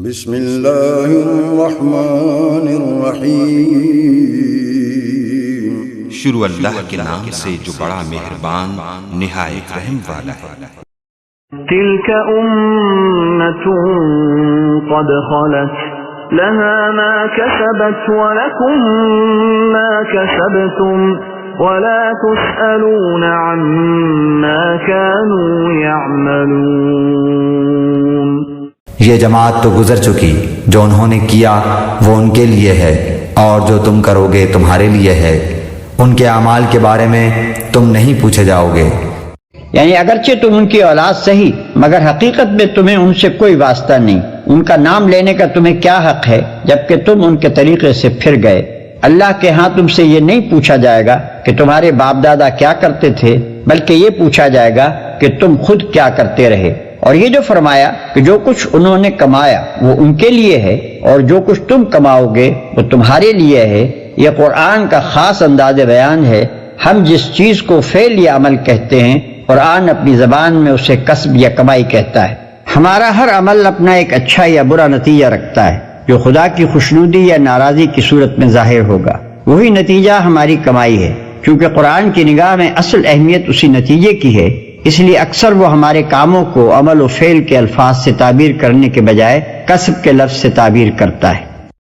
بسم اللہ الرحمن الرحیم، شروع اللہ کے نام سے جو بڑا مہربان نہایت رحم والا ہے۔ تلك أمة قد خلت لها ما كسبت ولكم ما كسبتم ولا تسألون عما كانوا يعملون۔ یہ جماعت تو گزر چکی، جو انہوں نے کیا وہ ان کے لیے ہے، اور جو تم کرو گے تمہارے لیے ہے۔ ان کے اعمال کے بارے میں تم نہیں پوچھے جاؤ گے۔ یعنی اگرچہ تم ان کی اولاد صحیح، مگر حقیقت میں تمہیں ان سے کوئی واسطہ نہیں۔ ان کا نام لینے کا تمہیں کیا حق ہے جبکہ تم ان کے طریقے سے پھر گئے؟ اللہ کے ہاں تم سے یہ نہیں پوچھا جائے گا کہ تمہارے باپ دادا کیا کرتے تھے، بلکہ یہ پوچھا جائے گا کہ تم خود کیا کرتے رہے۔ اور یہ جو فرمایا کہ جو کچھ انہوں نے کمایا وہ ان کے لیے ہے، اور جو کچھ تم کماؤ گے وہ تمہارے لیے ہے، یہ قرآن کا خاص انداز بیان ہے۔ ہم جس چیز کو فعل یا عمل کہتے ہیں، قرآن اپنی زبان میں اسے کسب یا کمائی کہتا ہے۔ ہمارا ہر عمل اپنا ایک اچھا یا برا نتیجہ رکھتا ہے، جو خدا کی خوشنودی یا ناراضی کی صورت میں ظاہر ہوگا۔ وہی نتیجہ ہماری کمائی ہے۔ چونکہ قرآن کی نگاہ میں اصل اہمیت اسی نتیجے کی ہے، اس لیے اکثر وہ ہمارے کاموں کو عمل و فعل کے الفاظ سے تعبیر کرنے کے بجائے کسب کے لفظ سے تعبیر کرتا ہے۔